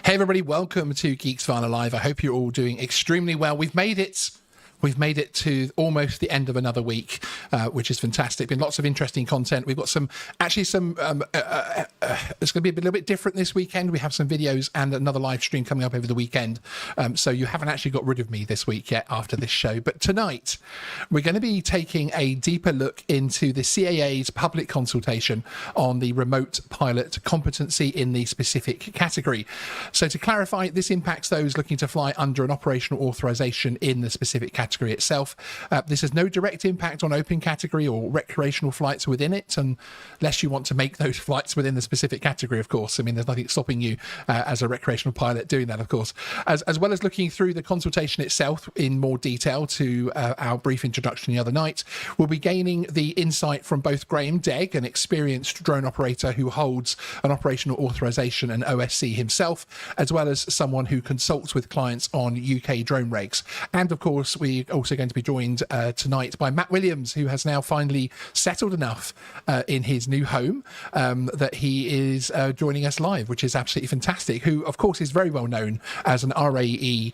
Hey everybody, welcome to Geeksvana Live. I hope you're all doing extremely well. We've made it to almost the end of another week, which is fantastic. Been lots of interesting content. We've got it's going to be a little bit different this weekend. We have some videos and another live stream coming up over the weekend. So you haven't actually got rid of me this week yet after this show. But tonight, we're going to be taking a deeper look into the CAA's public consultation on the remote pilot competency in the specific category. So to clarify, this impacts those looking to fly under an operational authorization in the specific category itself. This has no direct impact on open category or recreational flights within it, unless you want to make those flights within the specific category, of course. I mean, there's nothing stopping you as a recreational pilot doing that, of course. As well as looking through the consultation itself in more detail to our brief introduction the other night, we'll be gaining the insight from both Graham Degg, an experienced drone operator who holds an operational authorization and OSC himself, as well as someone who consults with clients on UK drone regs. And of course, we're also going to be joined tonight by Matt Williams, who has now finally settled enough in his new home that he is joining us live, which is absolutely fantastic. Who, of course, is very well known as an RAE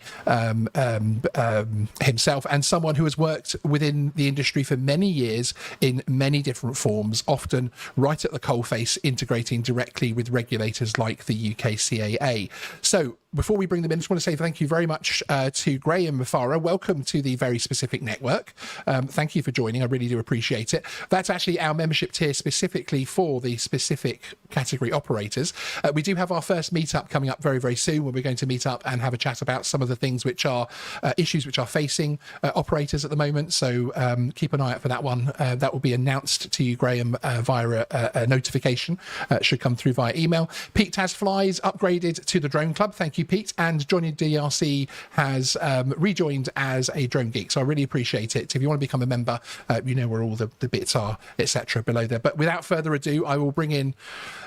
himself, and someone who has worked within the industry for many years in many different forms, often right at the coalface, integrating directly with regulators like the UK CAA. So before we bring them in, I just want to say thank you very much to Graham Farah. Welcome to the Very Specific Network. Thank you for joining. I really do appreciate it. That's actually our membership tier specifically for the specific category operators. We do have our first meetup coming up very, very soon, where we're going to meet up and have a chat about some of the things which are issues which are facing operators at the moment. So keep an eye out for that one. That will be announced to you, Graham, via a notification. Should come through via email. Pete Taz Flies upgraded to the Drone Club. Thank you, Pete. And Johnny DRC has rejoined as a drone geek. So I really appreciate it. If you want to become a member, you know where all the bits are, etc. below there. But without further ado, I will bring in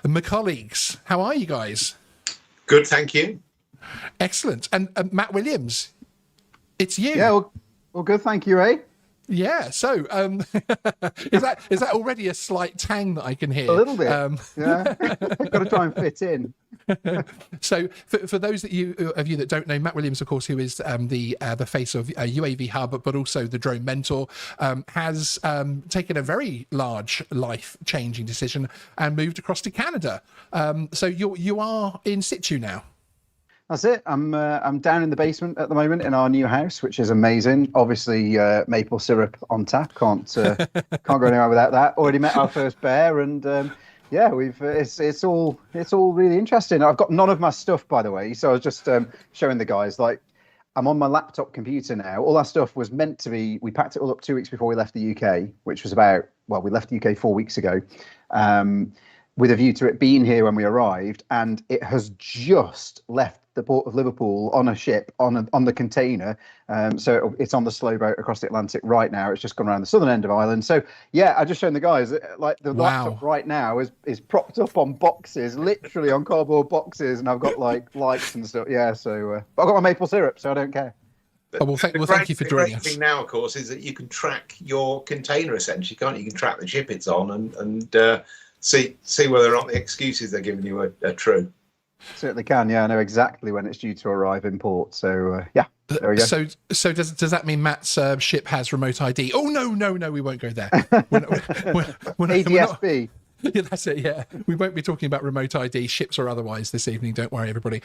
my colleagues. How are you guys? Good, thank you. Excellent. And Matt Williams, it's you. Yeah, well good, thank you, eh? Yeah, so is that already a slight tang that I can hear? A little bit, yeah. Got to try and fit in. So for those of you that don't know, Matt Williams, of course, who is the face of UAV Hub, but also the Drone Mentor, has taken a very large life-changing decision and moved across to Canada. So you are in situ now. That's it. I'm down in the basement at the moment in our new house, which is amazing. Obviously, maple syrup on tap. Can't go anywhere without that. Already met our first bear, and yeah, it's all really interesting. I've got none of my stuff, by the way. So I was just showing the guys, like, I'm on my laptop computer now. All our stuff was meant to be. We packed it all up 2 weeks before we left the UK, which was we left the UK 4 weeks ago. With a view to it being here when we arrived, and it has just left the port of Liverpool on a ship on the container. So it's on the slow boat across the Atlantic right now. It's just gone around the southern end of Ireland. So yeah, I just shown the guys, like, the laptop right now is propped up on boxes, literally on cardboard boxes, and I've got like lights and stuff. Yeah, so but I've got my maple syrup, so I don't care. Thank you for joining us. The thing now, of course, is that you can track your container essentially, can't you? You can track the ship it's on and see whether or not the excuses they're giving you are true. Certainly can. Yeah, I know exactly when it's due to arrive in port. So yeah, there we go. So does that mean Matt's ship has remote ID? Oh no, we won't go there. We're ADSB. Yeah, that's it. Yeah, we won't be talking about remote ID, ships or otherwise, this evening. Don't worry, everybody.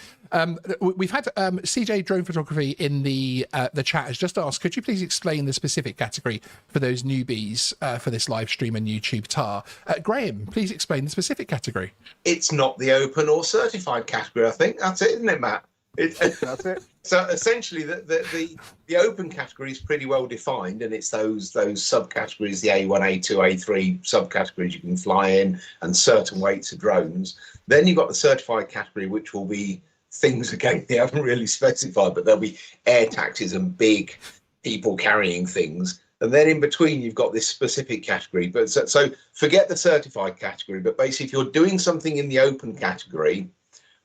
We've had CJ Drone Photography in the chat has just asked, could you please explain the specific category for those newbies for this live stream and YouTube TAR? Graham, please explain the specific category. It's not the open or certified category. I think that's it, isn't it, Matt? That's it. So essentially, the open category is pretty well defined, and it's those subcategories, the A1, A2, A3 subcategories you can fly in, and certain weights of drones. Then you've got the certified category, which will be things, again, they haven't really specified, but there'll be air taxis and big people carrying things. And then in between, you've got this specific category. But so forget the certified category, but basically, if you're doing something in the open category,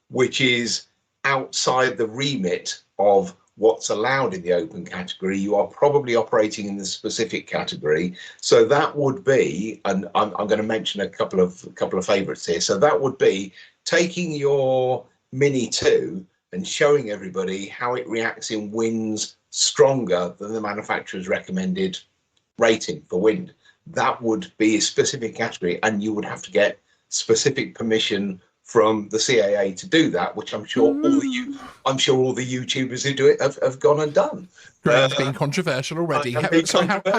which is outside the remit of what's allowed in the open category, you are probably operating in the specific category. So that would be, and I'm going to mention a couple of favourites here. So that would be taking your Mini 2 and showing everybody how it reacts in winds stronger than the manufacturer's recommended rating for wind. That would be a specific category, and you would have to get specific permission from the CAA to do that, which I'm sure all the YouTubers who do it have gone and done. Graham's being controversial already. How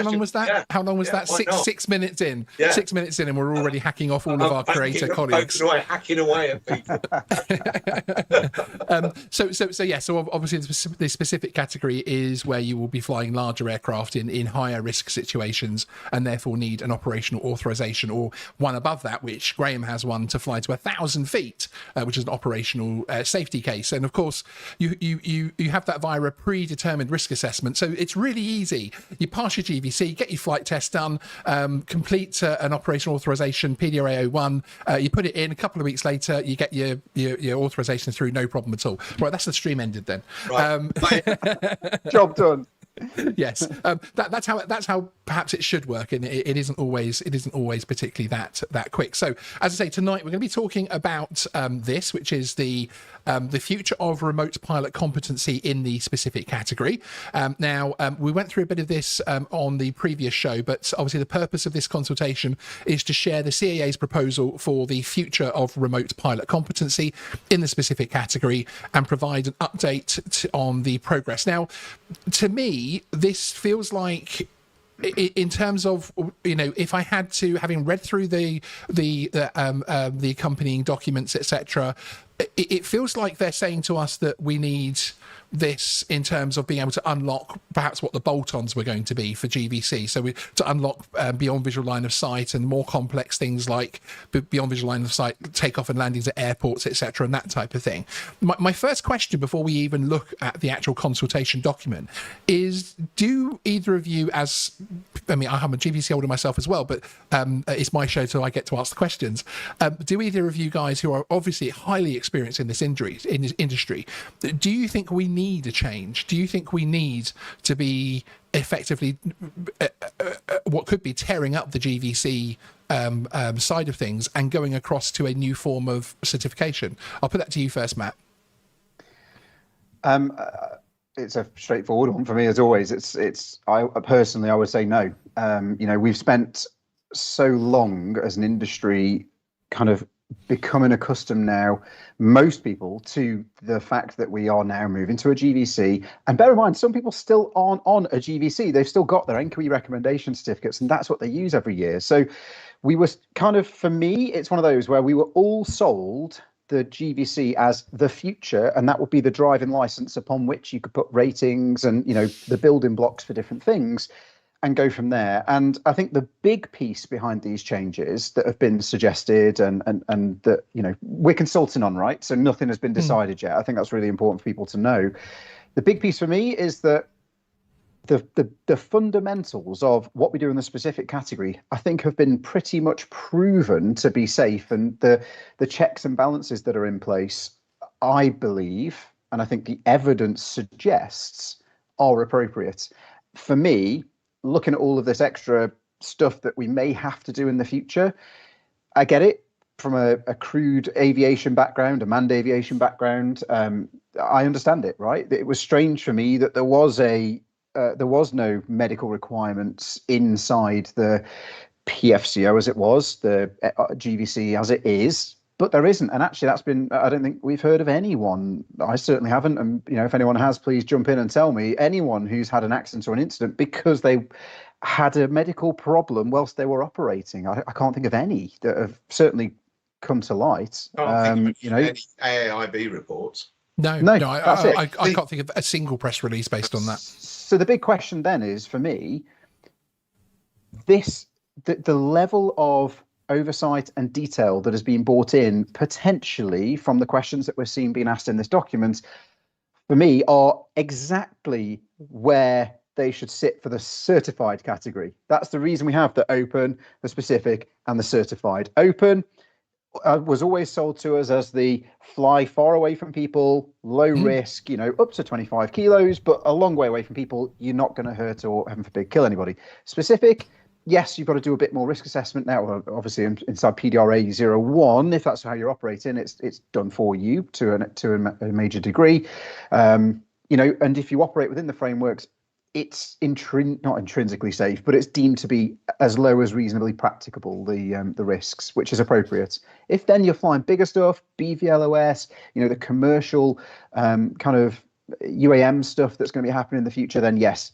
long was that? Yeah. How long was that? 6 minutes in. Yeah. 6 minutes in, and we're already hacking off all of our creator colleagues. Hacking away at people. So obviously the specific category is where you will be flying larger aircraft in higher risk situations, and therefore need an operational authorization, or one above that, which Graham has one to fly to 1,000 feet, which is an operational safety case. And of course, you have that via a predetermined risk assessment. So it's really easy. You pass your GVC, get your flight test done, complete an operational authorization, PDRA 01, you put it in, a couple of weeks later, you get your authorization through, no problem at all. Right, that's the stream ended then. Right. Job done. Yes, that's how perhaps it should work, and it isn't always particularly that quick. So as I say, tonight we're going to be talking about this, which is the future of remote pilot competency in the specific category. Now we went through a bit of this on the previous show, but obviously the purpose of this consultation is to share the CAA's proposal for the future of remote pilot competency in the specific category and provide an update on the progress. Now, to me, this feels like, in terms of, if I had to, having read through the accompanying documents, etc., it feels like they're saying to us that we need this in terms of being able to unlock perhaps what the bolt-ons were going to be for GVC. So to unlock beyond visual line of sight and more complex things like beyond visual line of sight, takeoff and landings at airports, etc., and that type of thing. My first question before we even look at the actual consultation document is, do either of you, I'm a GVC holder myself as well, but it's my show, so I get to ask the questions. Do either of you guys, who are obviously highly experienced in this industry, do you think we need a change? Do you think we need to be effectively what could be tearing up the GVC side of things and going across to a new form of certification? I'll put that to you first, Matt. It's a straightforward one for me, as always. I personally would say no. We've spent so long as an industry kind of becoming accustomed now, most people, to the fact that we are now moving to a GVC. And bear in mind, some people still aren't on a GVC. They've still got their NQE recommendation certificates, and that's what they use every year. So we were kind of, for me, it's one of those where we were all sold the GVC as the future, and that would be the driving license upon which you could put ratings and, the building blocks for different things, and go from there. And I think the big piece behind these changes that have been suggested and that, we're consulting on, right? So nothing has been decided yet. I think that's really important for people to know. The big piece for me is that the fundamentals of what we do in the specific category, I think, have been pretty much proven to be safe. And the checks and balances that are in place, I believe, and I think the evidence suggests, are appropriate. For me, looking at all of this extra stuff that we may have to do in the future, I get it from a crewed aviation background, a manned aviation background. I understand it, right? It was strange for me that there was no medical requirements inside the PFCO as it was, the GVC as it is, but there isn't. And actually, I don't think we've heard of anyone, I certainly haven't, and if anyone has, please jump in and tell me, anyone who's had an accident or an incident because they had a medical problem whilst they were operating. I can't think of any that have certainly come to light. Any AAIB reports. No, I can't think of a single press release based on that. So the big question then is, for me, the level of oversight and detail that has been brought in potentially from the questions that we're seeing being asked in this document, for me, are exactly where they should sit for the certified category. That's the reason we have the open, the specific, and the certified. Open was always sold to us as the fly far away from people, low risk, up to 25 kilos, but a long way away from people. You're not going to hurt or, heaven forbid, kill anybody. Specific, yes, you've got to do a bit more risk assessment now. Well, obviously, inside PDRA 01, if that's how you're operating, it's done for you to a major degree. And if you operate within the frameworks, it's not intrinsically safe, but it's deemed to be as low as reasonably practicable, the risks, which is appropriate. If then you're flying bigger stuff, BVLOS, the commercial kind of UAM stuff that's going to be happening in the future, then yes,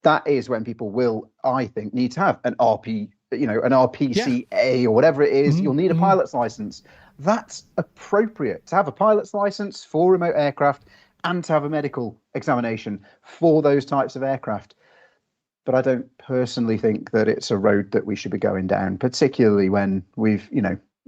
that is when people will, I think, need to have an RPCA or whatever it is. You'll need a pilot's license. That's appropriate to have a pilot's license for remote aircraft and to have a medical examination for those types of aircraft. But I don't personally think that it's a road that we should be going down, particularly when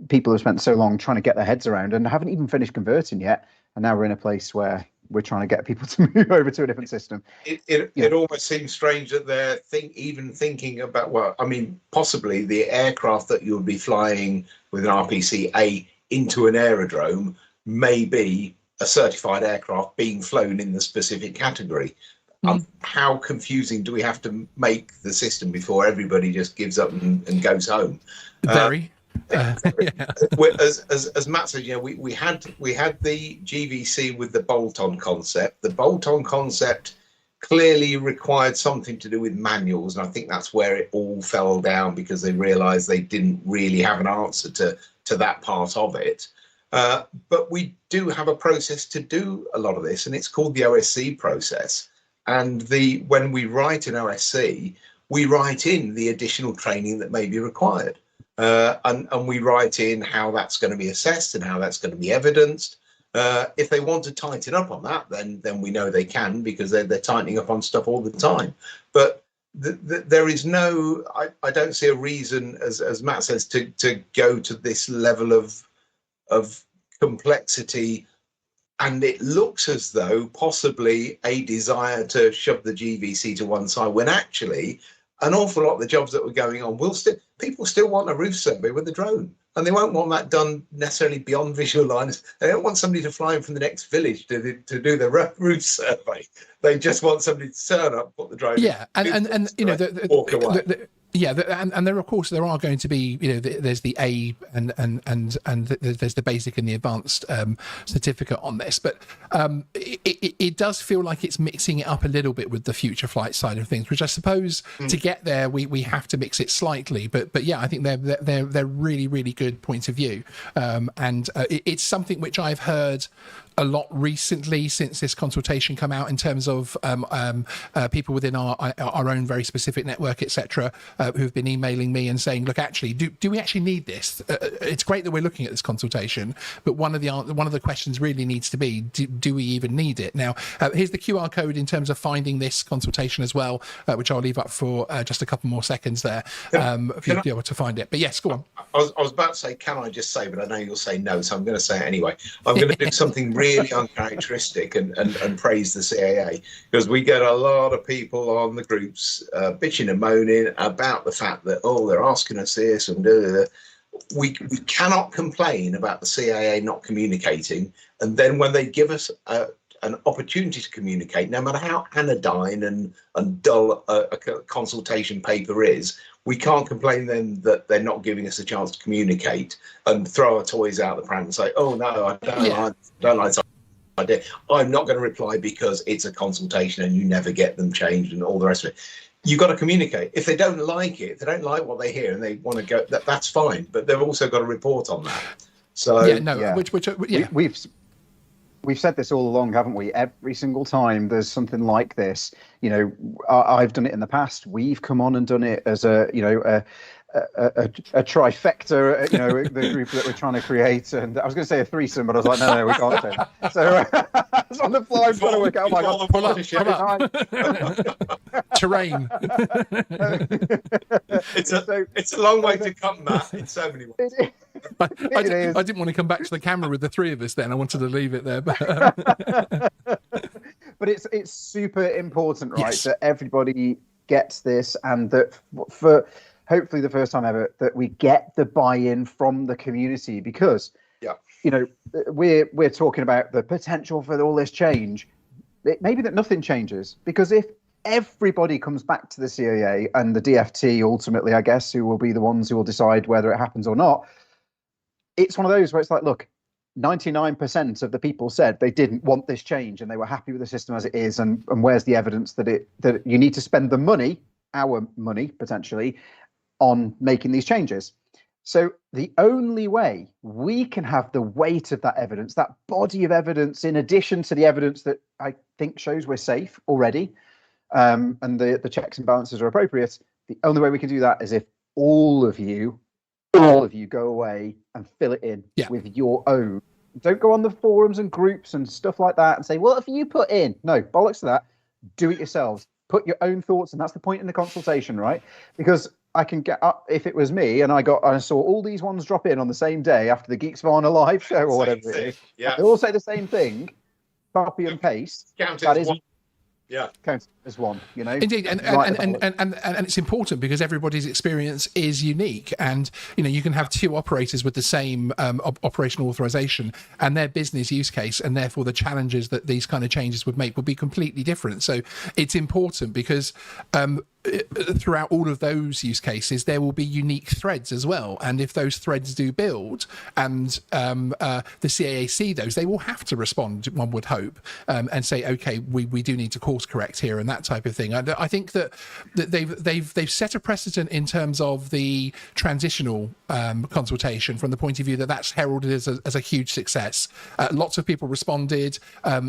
people have spent so long trying to get their heads around and haven't even finished converting yet. And now we're in a place where we're trying to get people to move over to a different system. It almost seems strange that they're even thinking about, possibly the aircraft that you'll be flying with an RPCA into an aerodrome may be a certified aircraft being flown in the specific category. How confusing do we have to make the system before everybody just gives up and goes home? Very. As Matt said, we had the GVC with the bolt-on concept. The bolt-on concept clearly required something to do with manuals, and I think that's where it all fell down because they realised they didn't really have an answer to that part of it. But we do have a process to do a lot of this, and it's called the OSC process. And when we write an OSC, we write in the additional training that may be required. And we write in how that's going to be assessed and how that's going to be evidenced. If they want to tighten up on that, then we know they can, because they're tightening up on stuff all the time. But there is I don't see a reason, as Matt says, to go to this level of complexity. And it looks as though possibly a desire to shove the GVC to one side, when actually an awful lot of the jobs that were going on people still want a roof survey with a drone, and they won't want that done necessarily beyond visual lines. They don't want somebody to fly in from the next village to do the roof survey. They just want somebody to turn up, put the drone, walk away. And there, of course, there are going to be, there's the A and there's the basic and the advanced certificate on this, but it does feel like it's mixing it up a little bit with the future flight side of things, which I suppose to get there we have to mix it slightly. But yeah, I think they're really, really good points of view, and it's something which I've heard a lot recently since this consultation come out, in terms of people within our own very specific network, etc., who've been emailing me and saying, look, actually, do we actually need this? It's great that we're looking at this consultation, but one of the questions really needs to be, do we even need it? Now, here's the QR code in terms of finding this consultation as well, which I'll leave up for just a couple more seconds there for you to be able to find it. But yes, go on. I was about to say, can I just say, but I know you'll say no, so I'm going to say it anyway. I'm going to do something really uncharacteristic and praise the CAA, because we get a lot of people on the groups bitching and moaning about the fact that, they're asking us this and we cannot complain about the CAA not communicating, and then when they give us an opportunity to communicate, no matter how anodyne and dull a consultation paper is, we can't complain then that they're not giving us a chance to communicate and throw our toys out the pram and say, oh no, I don't like idea. I'm not going to reply because it's a consultation and you never get them changed and all the rest of it. You've got to communicate. If they don't like it, if they don't like what they hear and they want to go, that's fine. But they've also got to report on that. So We've said this all along, haven't we? Every single time there's something like this, I've done it in the past. We've come on and done it as a trifecta, the group that we're trying to create. And I was going to say a threesome, but I was like, no, we can't say that. So it's on the fly. I'm trying to work out. Oh my God, pull up. Terrain. It's a long way to come, Matt, in so many ways. I didn't want to come back to the camera with the three of us then. I wanted to leave it there. But it's super important, right, that everybody gets this, and that for hopefully the first time ever that we get the buy-in from the community, because we're talking about the potential for all this change. It may be that nothing changes, because if everybody comes back to the CAA and the DFT ultimately, I guess, who will be the ones who will decide whether it happens or not. It's one of those where it's like, look, 99% of the people said they didn't want this change and they were happy with the system as it is. And where's the evidence that you need to spend the money, our money potentially, on making these changes? So the only way we can have the weight of that evidence, that body of evidence, in addition to the evidence that I think shows we're safe already, and the checks and balances are appropriate, the only way we can do that is if all of you go away and fill it in with your own. Don't go on the forums and groups and stuff like that and say, what have you put in? No, bollocks to that. Do it yourselves. Put your own thoughts, and that's the point in the consultation, right? Because I can get up, if it was me and I saw all these ones drop in on the same day after the Geeksvana live show or whatever it is. Yeah. They all say the same thing. Copy and paste. That is counts as one, you know. Indeed, and it's important because everybody's experience is unique, and you know you can have two operators with the same operational authorization, and their business use case, and therefore the challenges that these kind of changes would make would be completely different. So it's important because throughout all of those use cases, there will be unique threads as well. And if those threads do build and the CAA see those, they will have to respond, one would hope, and say, okay, we do need to course correct here and that type of thing. And I think that they've set a precedent in terms of the transitional consultation from the point of view that that's heralded as a huge success. Lots of people responded.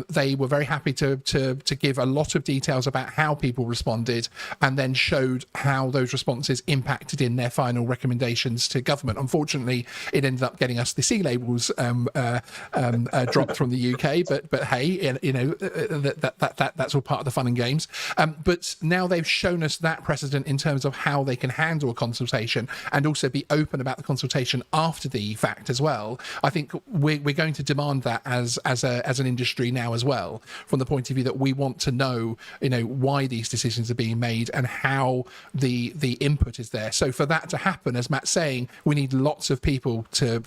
They were very happy to give a lot of details about how people responded, and then showed how those responses impacted in their final recommendations to government. Unfortunately, it ended up getting us the C labels dropped from the UK, but hey, you know, that's all part of the fun and games. But now they've shown us that precedent in terms of how they can handle a consultation and also be open about the consultation after the fact as well. I think we're going to demand that as an industry now as well, from the point of view that we want to know, you know, why these decisions are being made and how the input is there. So for that to happen, as Matt's saying, we need lots of people to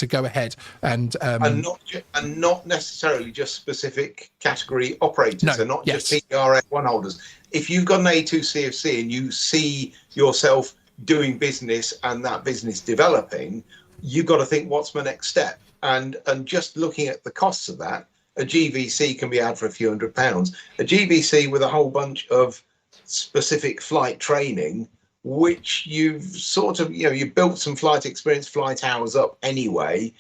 go ahead and not necessarily just specific category operators. No, so not just PDRA one holders. If you've got an A2 CFC and you see yourself doing business and that business developing, you've got to think, what's my next step? And just looking at the costs of that, a GVC can be had for a few £100s. A GVC with a whole bunch of specific flight training, which you've sort of, you know, you built some flight experience, flight hours up anyway.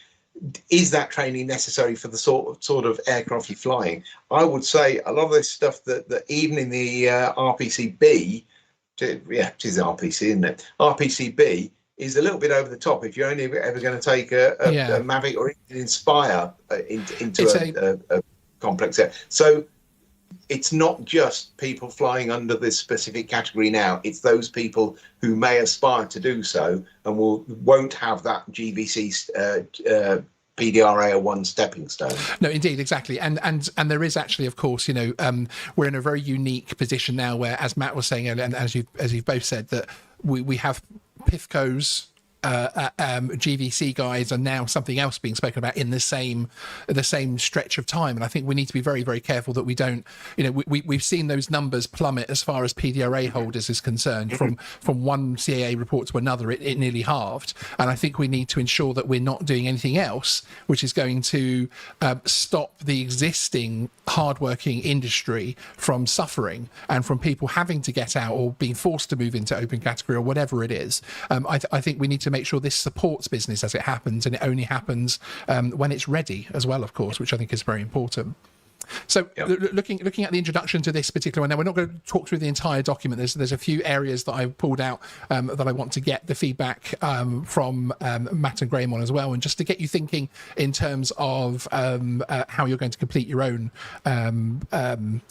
Is that training necessary for the sort of aircraft you're flying? I would say a lot of this stuff that even in the RPCB, it is RPC, isn't it? RPCB is a little bit over the top if you're only ever going to take a Mavic or even Inspire into a complex air. So it's not just people flying under this specific category now. It's those people who may aspire to do so and won't have that GVC PDRA or one stepping stone. No, indeed, exactly. And there is actually, of course, you know, we're in a very unique position now where, as Matt was saying earlier, and as you've both said, that we have PIFCOs, GVC guys are now something else being spoken about in the same stretch of time, and I think we need to be very, very careful that we don't, you know, we've seen those numbers plummet as far as PDRA holders is concerned. From one CAA report to another, it nearly halved, and I think we need to ensure that we're not doing anything else which is going to stop the existing hardworking industry from suffering and from people having to get out or being forced to move into open category or whatever it is. I think we need to make sure this supports business as it happens, and it only happens when it's ready as well, of course, which I think is very important. So looking at the introduction to this particular one, now we're not going to talk through the entire document. There's a few areas that I've pulled out that I want to get the feedback from Matt and Graham on as well, and just to get you thinking in terms of how you're going to complete your own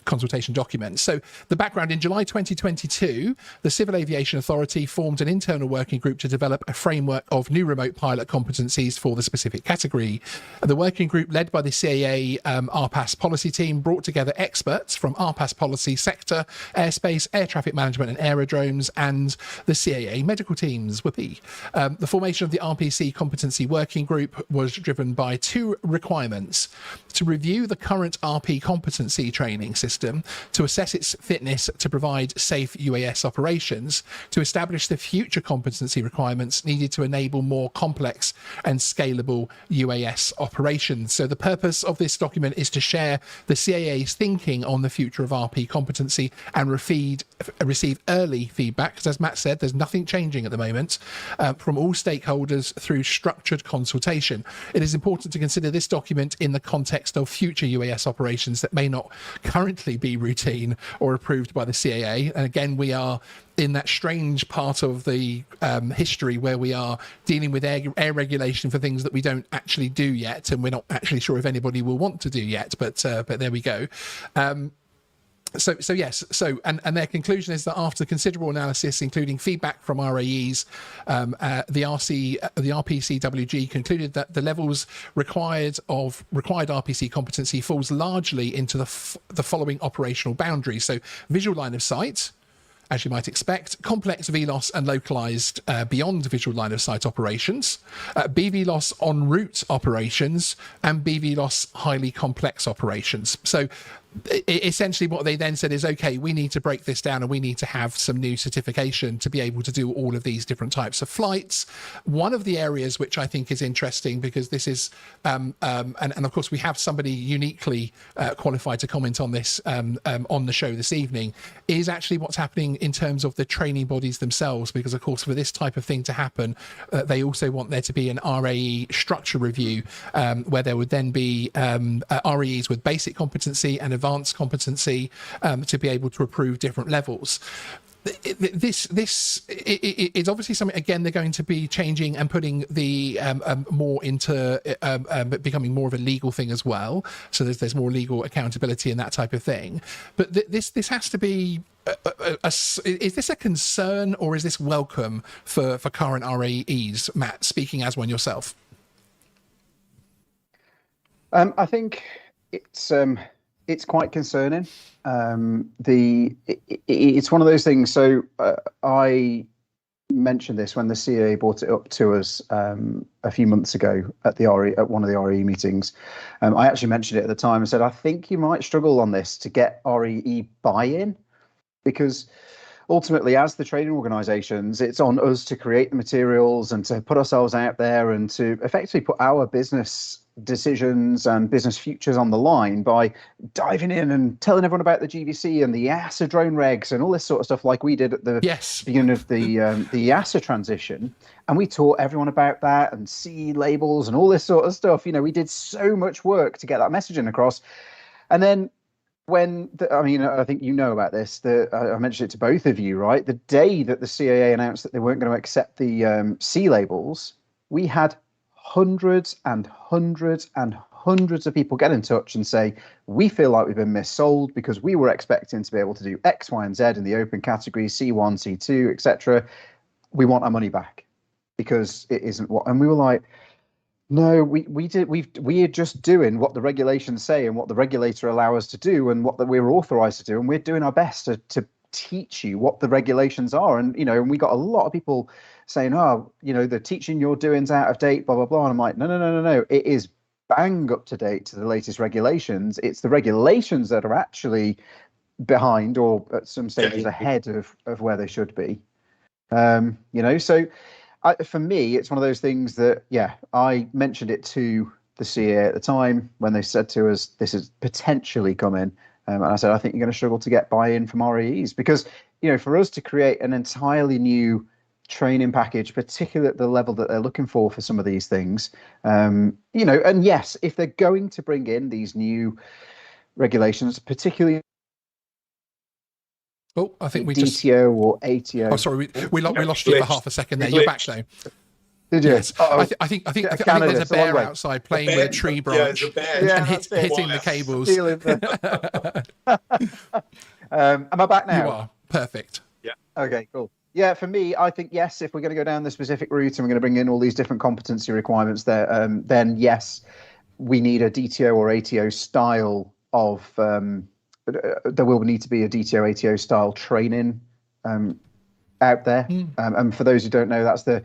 consultation documents. So the background: in July 2022, the Civil Aviation Authority formed an internal working group to develop a framework of new remote pilot competencies for the specific category. The working group, led by the CAA RPAS policy team, team brought together experts from RPAS policy sector, airspace, air traffic management and aerodromes, and the CAA medical teams. Whoopee. The formation of the RPC Competency Working Group was driven by two requirements: to review the current RP competency training system, to assess its fitness to provide safe UAS operations, to establish the future competency requirements needed to enable more complex and scalable UAS operations. So the purpose of this document is to share the CAA's thinking on the future of RP competency and receive early feedback, because as Matt said, there's nothing changing at the moment, from all stakeholders through structured consultation. It is important to consider this document in the context of future UAS operations that may not currently be routine or approved by the CAA. And again, we are in that strange part of the history where we are dealing with air regulation for things that we don't actually do yet, and we're not actually sure if anybody will want to do yet, but there we go. So yes, and their conclusion is that after considerable analysis, including feedback from RAEs, the RPCWG concluded that the levels required RPC competency falls largely into the following operational boundaries. So visual line of sight, as you might expect, complex VLOS and localized beyond visual line of sight operations, BVLOS en route operations, and BVLOS highly complex operations. So essentially what they then said is, okay, we need to break this down and we need to have some new certification to be able to do all of these different types of flights. One of the areas which I think is interesting, because this is and of course we have somebody uniquely qualified to comment on this on the show this evening, is actually what's happening in terms of the training bodies themselves, because of course for this type of thing to happen, they also want there to be an RAE structure review, where there would then be RAEs with basic competency and advanced competency, to be able to approve different levels. This is obviously something, again, they're going to be changing and putting the more into becoming more of a legal thing as well. So there's more legal accountability and that type of thing. But this has to be is this a concern, or is this welcome for current RAEs? Matt, speaking as one yourself. I think it's quite concerning. It's one of those things. So I mentioned this when the CAA brought it up to us a few months ago at one of the RE meetings. I actually mentioned it at the time and said, I think you might struggle on this to get REE buy-in, because ultimately, as the training organisations, it's on us to create the materials and to put ourselves out there and to effectively put our business decisions and business futures on the line by diving in and telling everyone about the GVC and the EASA drone regs and all this sort of stuff, like we did at the beginning of the EASA transition. And we taught everyone about that and CE labels and all this sort of stuff. You know, we did so much work to get that messaging across. And then I think you know about this, I mentioned it to both of you, right? The day that the CAA announced that they weren't going to accept the C labels, we had hundreds and hundreds and hundreds of people get in touch and say, we feel like we've been missold because we were expecting to be able to do X, Y, and Z in the open category, C1, C2, etc. We want our money back because it isn't what, and we were like, no, we are just doing what the regulations say and what the regulator allow us to do and what we're authorized to do, and we're doing our best to teach you what the regulations are. And and we got a lot of people saying, oh, the teaching you're doing's out of date, blah blah blah. And I'm like, no, it is bang up to date to the latest regulations. It's the regulations that are actually behind or at some stages ahead of where they should be. So for me, it's one of those things that, I mentioned it to the CAA at the time when they said to us, this is potentially coming. And I said, I think you're going to struggle to get buy-in from RAEs because, for us to create an entirely new training package, particularly at the level that they're looking for some of these things, and yes, if they're going to bring in these new regulations, particularly I think we DTO or ATO. Oh, sorry, we lost you for half a second there. You're back now. Did you? Yes. I think there's a bear outside playing with a tree branch and hitting the cables. Am I back now? You are. Perfect. Yeah. Okay, cool. Yeah, for me, I think, yes, if we're going to go down the specific route and we're going to bring in all these different competency requirements there, then yes, we need a DTO or ATO style of there will need to be a DTO ATO style training out there. And for those who don't know, that's the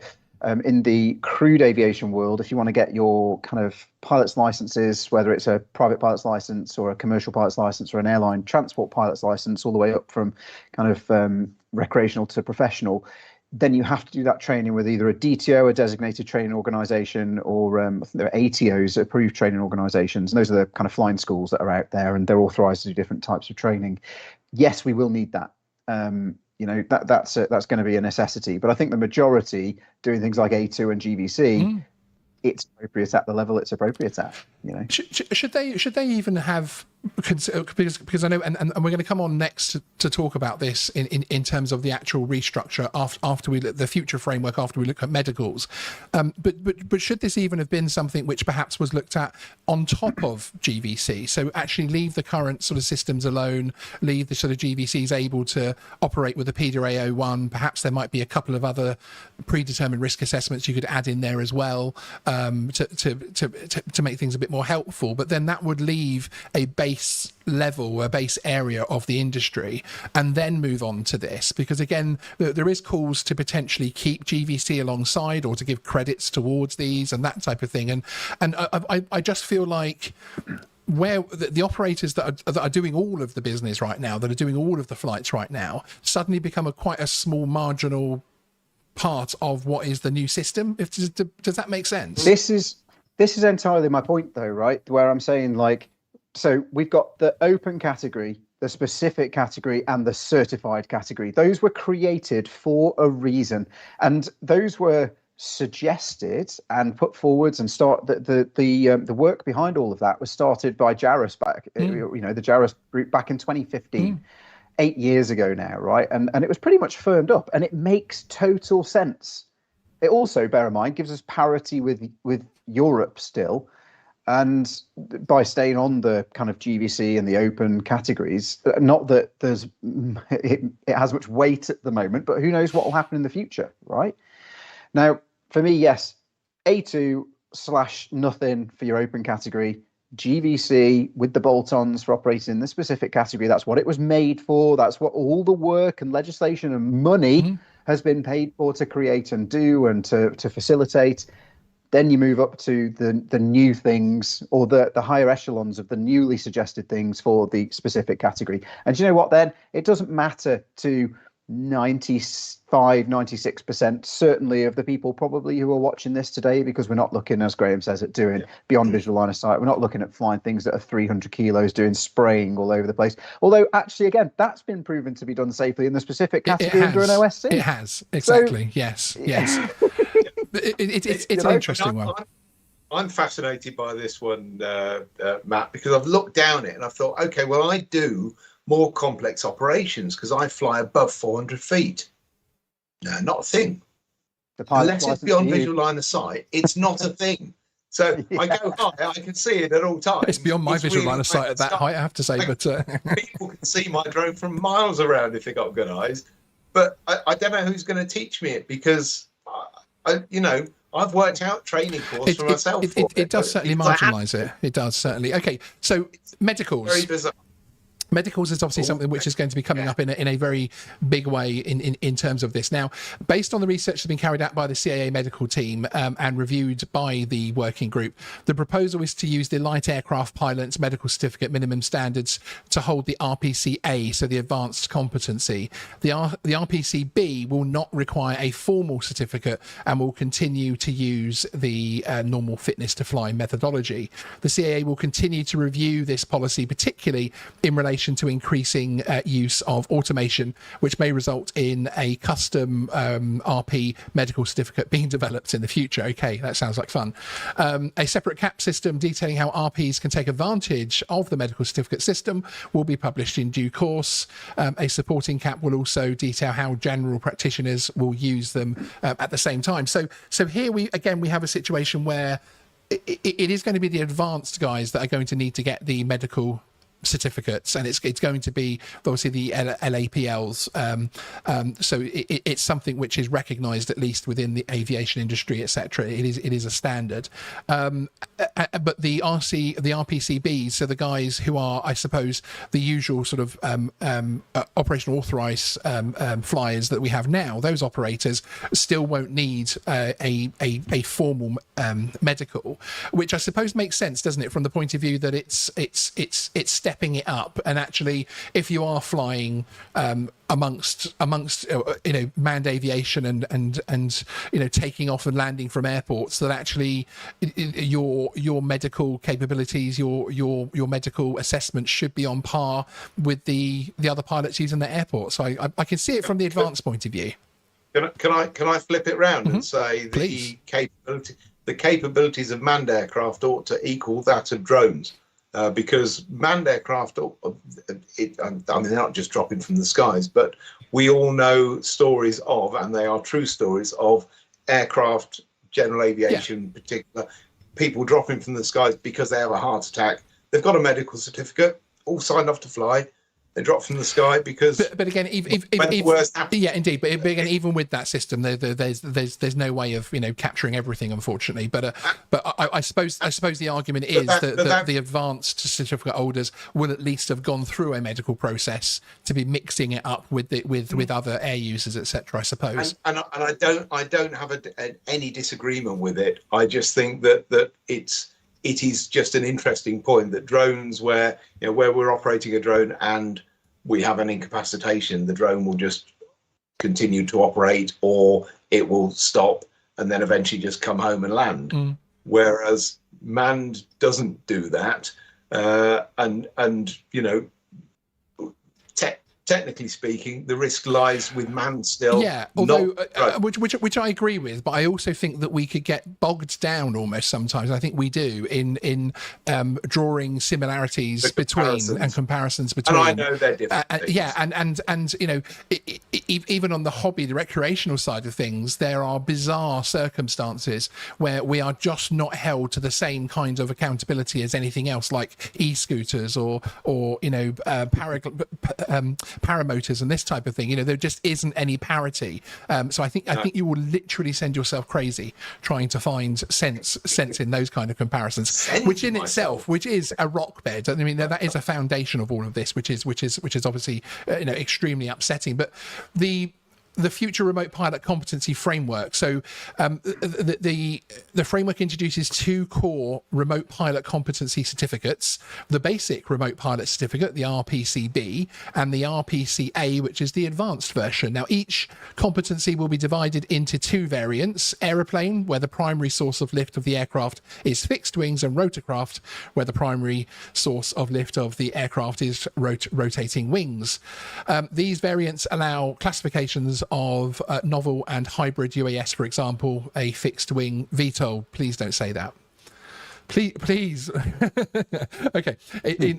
in the crewed aviation world, if you want to get your kind of pilot's licenses, whether it's a private pilot's license or a commercial pilot's license or an airline transport pilot's license, all the way up from kind of recreational to professional, then you have to do that training with either a DTO, a designated training organisation, or I think there are ATOs, approved training organisations. And those are the kind of flying schools that are out there, and they're authorised to do different types of training. Yes, we will need that. That's going to be a necessity. But I think the majority doing things like A2 and GVC, it's appropriate at the level it's appropriate at. Should they even have, because I know, and we're going to come on next to talk about this in terms of the actual restructure after we look the future framework, after we look at medicals, but should this even have been something which perhaps was looked at on top of GVC? So actually leave the current sort of systems alone, leave the sort of GVCs able to operate with the PEDA A01. Perhaps there might be a couple of other predetermined risk assessments you could add in there as well, to make things a bit more helpful. But then that would leave a base level, a base area of the industry, and then move on to this, because again there is calls to potentially keep GVC alongside or to give credits towards these and that type of thing, and I just feel like where the operators that are doing all of the business right now, that are doing all of the flights right now, suddenly become quite a small marginal part of what is the new system. Does that make sense? This is entirely my point though, right? Where I'm saying, like, so we've got the open category, the specific category, and the certified category. Those were created for a reason, and those were suggested and put forwards, and the work behind all of that was started by JARUS back, the JARUS group back in 2015, 8 years ago now, right? And it was pretty much firmed up, and it makes total sense. It also, bear in mind, gives us parity with Europe still. And by staying on the kind of GVC and the open categories, not that it has much weight at the moment, but who knows what will happen in the future, right? Now, for me, yes, A2/nothing for your open category, GVC with the bolt-ons for operating in the specific category. That's what it was made for. That's what all the work and legislation and money has been paid for to create and do and to facilitate. Then you move up to the new things, or the higher echelons of the newly suggested things for the specific category. And you know what, then? It doesn't matter to 95, 96% certainly of the people probably who are watching this today, because we're not looking, as Graham says, at doing beyond visual line of sight. We're not looking at flying things that are 300 kilos, doing spraying all over the place. Although, actually, again, that's been proven to be done safely in the specific category under an OSC. It has, exactly. So, yes. It's an interesting one. I'm fascinated by this one, Matt, because I've looked down it and I've thought, okay, well, I do more complex operations because I fly above 400 feet. No, not a thing. Unless it's beyond visual line of sight, it's not a thing. So I go high, I can see it at all times. It's beyond my visual line of sight at that height, I have to say. But people can see my drone from miles around if they got good eyes. But I don't know who's going to teach me it, because I've worked out training course for myself. It does certainly marginalise it. It does certainly. Okay, so medicals. Very bizarre. Medicals is obviously something which is going to be coming up in a very big way in terms of this. Now, based on the research that's been carried out by the CAA medical team and reviewed by the working group, the proposal is to use the light aircraft pilot's medical certificate minimum standards to hold the RPC-A, so the advanced competency. The RPC-B will not require a formal certificate and will continue to use the normal fitness to fly methodology. The CAA will continue to review this policy, particularly in relation to increasing use of automation, which may result in a custom RP medical certificate being developed in the future. Okay, that sounds like fun. A separate CAP system detailing how RPs can take advantage of the medical certificate system will be published in due course. A supporting CAP will also detail how general practitioners will use them at the same time. So here we have a situation where it is going to be the advanced guys that are going to need to get the medical certificates, and it's going to be obviously the LAPLs. So it's something which is recognised at least within the aviation industry, etc. It is a standard. But the RPCBs, so the guys who are, I suppose, the usual sort of operational authorised flyers that we have now, those operators still won't need a formal medical, which I suppose makes sense, doesn't it, from the point of view that it's stepping it up. And actually, if you are flying amongst manned aviation and taking off and landing from airports, that actually your medical capabilities, your medical assessment should be on par with the other pilots using the airport. So I can see it from the advanced point of view. Can I flip it round and say Please. the capabilities of manned aircraft ought to equal that of drones, because manned aircraft, they're not just dropping from the skies, but we all know stories of, and they are true stories of, aircraft, general aviation in particular, people dropping from the skies because they have a heart attack. They've got a medical certificate, all signed off to fly. They drop from the sky because. But again, when the worst happens. Yeah, indeed. But again, even with that system, there's no way of capturing everything, unfortunately. But I suppose the argument is that the advanced certificate holders will at least have gone through a medical process to be mixing it up with other air users, etc. I suppose. And I don't have any disagreement with it. I just think that it is just an interesting point that drones, where we're operating a drone and we have an incapacitation, the drone will just continue to operate, or it will stop and then eventually just come home and land. Whereas manned doesn't do that, technically speaking, the risk lies with manned still. Yeah, although which I agree with, but I also think that we could get bogged down almost sometimes. I think we do in drawing similarities and comparisons between. And I know they're different. Even on the hobby, the recreational side of things, there are bizarre circumstances where we are just not held to the same kind of accountability as anything else, like e-scooters or paramotors and this type of thing. There just isn't any parity. So I think you will literally send yourself crazy trying to find sense in those kind of comparisons, which is a rock bed. I mean, that is a foundation of all of this, which is obviously extremely upsetting. But the future remote pilot competency framework. So the framework introduces two core remote pilot competency certificates: the basic remote pilot certificate, the RPCB, and the RPCA, which is the advanced version. Now, each competency will be divided into two variants: aeroplane, where the primary source of lift of the aircraft is fixed wings, and rotorcraft, where the primary source of lift of the aircraft is rotating wings. These variants allow classifications of novel and hybrid UAS, for example, a fixed wing VTOL. Please don't say that. Please. Okay.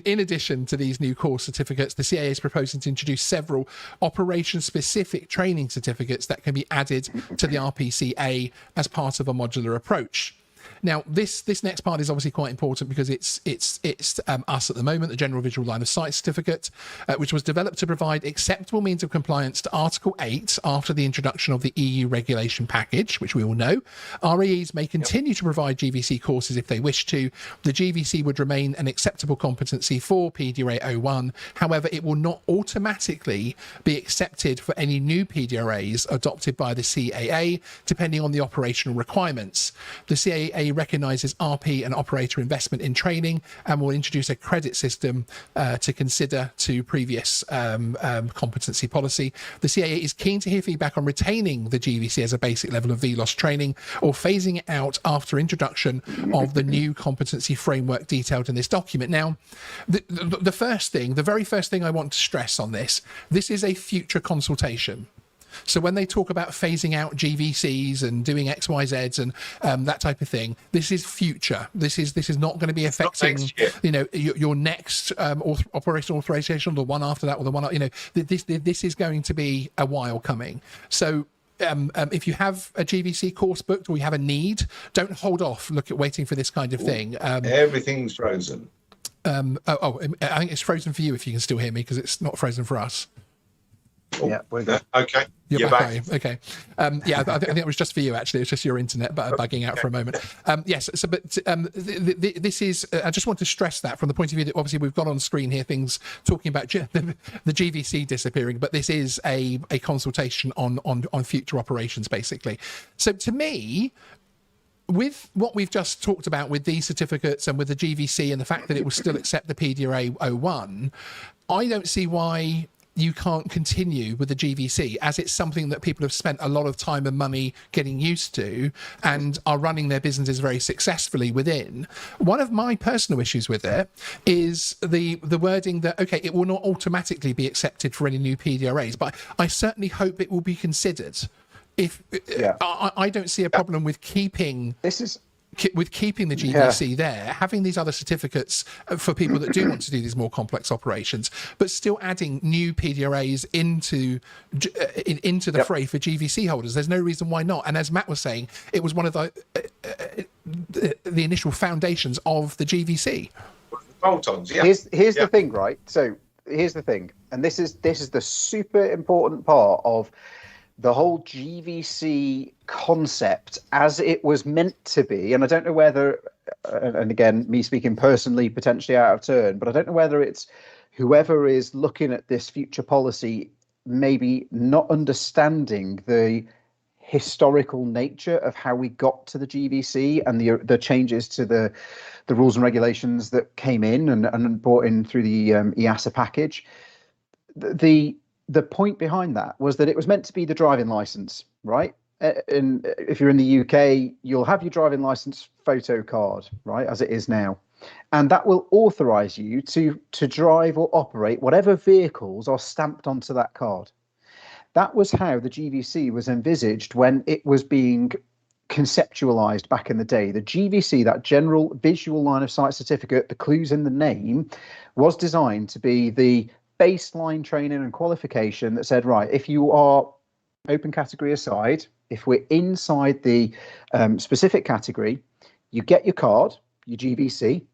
In addition to these new core certificates, the CAA is proposing to introduce several operation-specific training certificates that can be added to the RPCA as part of a modular approach. Now, this next part is obviously quite important because it's us at the moment, the General Visual Line of Sight Certificate, which was developed to provide acceptable means of compliance to Article 8 after the introduction of the EU regulation package, which we all know. RAEs may continue to provide GVC courses if they wish to. The GVC would remain an acceptable competency for PDRA 01. However, it will not automatically be accepted for any new PDRAs adopted by the CAA, depending on the operational requirements. The CAA recognises RP and operator investment in training and will introduce a credit system to consider to previous competency policy. The CAA is keen to hear feedback on retaining the GVC as a basic level of VLOS training or phasing it out after introduction of the new competency framework detailed in this document. Now, the very first thing I want to stress on this is a future consultation. So when they talk about phasing out GVCs and doing XYZs and that type of thing, this is future. This is not going to be affecting your next operational authorization, or the one after that, or the one this is going to be a while coming. So if you have a GVC course booked or you have a need, don't hold off. Look at waiting for this kind of thing. Everything's frozen. I think it's frozen for you if you can still hear me, because it's not frozen for us. Yeah, we're good. Okay. You're back. Are you? Okay. I think it was just for you, actually. It's just your internet bugging out for a moment. Yes. So, but this is, I just want to stress that from the point of view that obviously we've got on screen here things talking about the GVC disappearing, but this is a consultation on future operations, basically. So to me, with what we've just talked about with these certificates and with the GVC and the fact that it will still accept the PDRA 01, I don't see why you can't continue with the GVC, as it's something that people have spent a lot of time and money getting used to and are running their businesses very successfully within. One of my personal issues with it is the wording that, okay, it will not automatically be accepted for any new PDRAs, but I certainly hope it will be considered. If I don't see a problem with keeping the GVC there, having these other certificates for people that do want to do these more complex operations, but still adding new PDRAs into the fray for GVC holders. There's no reason why not. And as Matt was saying, it was one of the initial foundations of the GVC. Bolt-ons, yeah. Here's the thing, right? So here's the thing, and this is the super important part of the whole GVC concept as it was meant to be. And I don't know whether, and again, me speaking personally, potentially out of turn, but I don't know whether it's whoever is looking at this future policy maybe not understanding the historical nature of how we got to the GVC and the changes to the rules and regulations that came in and brought in through the EASA package. The point behind that was that it was meant to be the driving license, right? And if you're in the UK, you'll have your driving license photo card, right, as it is now. And that will authorize you to drive or operate whatever vehicles are stamped onto that card. That was how the GVC was envisaged when it was being conceptualized back in the day. The GVC, that general visual line of sight certificate, the clues in the name, was designed to be the baseline training and qualification that said, right, if you are open category aside, if we're inside the specific category, you get your card, your GVC.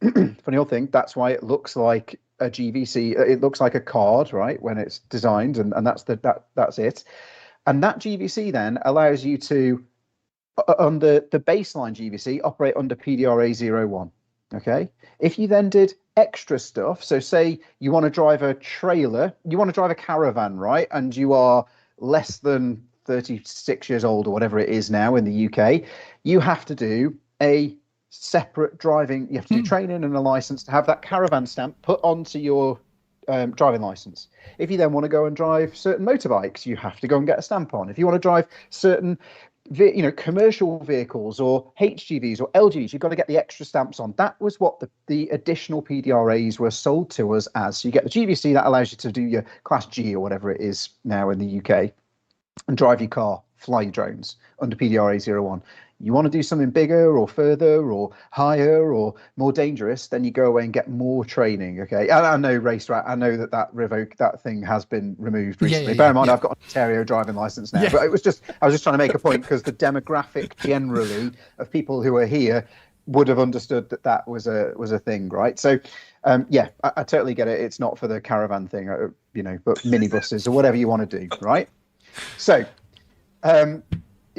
Funny old thing, that's why it looks like a GVC. It looks like a card, right, when it's designed, and that's that's it. And that GVC then allows you to, under the baseline GVC, operate under PDRA 01. Okay. If you then did extra stuff, so say you want to drive a trailer, you want to drive a caravan, right? And you are less than 36 years old or whatever it is now in the UK, you have to do a separate driving, you have to do training and a license to have that caravan stamp put onto your driving license. If you then want to go and drive certain motorbikes, you have to go and get a stamp on. If you want to drive certain commercial vehicles or HGVs or LGVs, you've got to get the extra stamps on. That was what the additional PDRAs were sold to us as. So you get the GVC that allows you to do your Class G or whatever it is now in the UK and drive your car, fly your drones under PDRA 01. You want to do something bigger or further or higher or more dangerous, then you go away and get more training. Okay, and I know I know that thing has been removed recently. Bear in mind, I've got an Ontario driving license now, but I was just trying to make a point because the demographic generally of people who are here would have understood that was a thing, right? So, I totally get it. It's not for the caravan thing, but minibuses or whatever you want to do, right? So,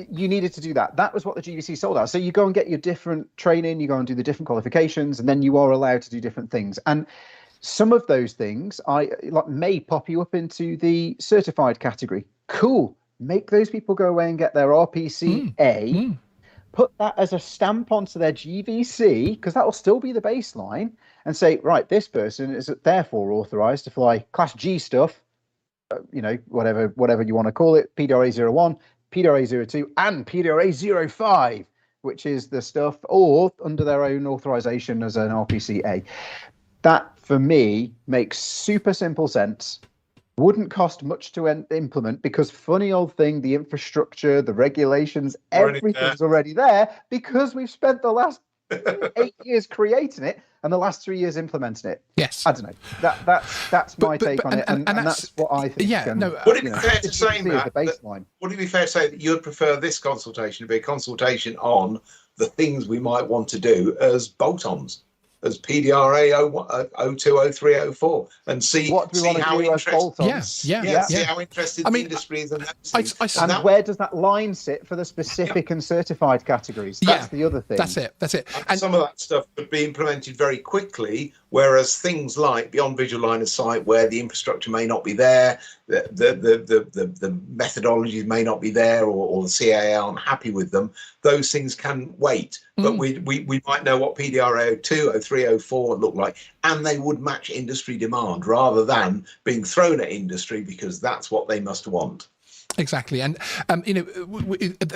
you needed to do that. That was what the GVC sold out. So you go and get your different training, you go and do the different qualifications, and then you are allowed to do different things. And some of those things may pop you up into the certified category. Cool. Make those people go away and get their RPCA, put that as a stamp onto their GVC, because that will still be the baseline, and say, right, this person is therefore authorized to fly Class G stuff, whatever you want to call it, PDRA 01, PDRA 02 and PDRA 05, which is the stuff, or under their own authorization as an RPCA. That, for me, makes super simple sense. Wouldn't cost much to implement because, funny old thing, the infrastructure, the regulations, everything's already there because we've spent the last 8 years creating it and the last 3 years implementing it. Yes. I don't know. That's my take on it, and that's what I think. Would it be fair to say, Matt, would it be fair to say that you'd prefer this consultation to be a consultation on the things we might want to do as bolt-ons? as PDRA 02, 03, 04 and see what do we want to how do as bolt-ons. see how interested the industry is in those things. And where does that line sit for the specific and certified categories? That's the other thing. That's it. And some of that stuff could be implemented very quickly, whereas things like beyond visual line of sight, where the infrastructure may not be there, the methodologies may not be there, or the CAA aren't happy with them, those things can wait. But we might know what PDR 02, 03, 04 look like, and they would match industry demand rather than being thrown at industry because that's what they must want. Exactly. And,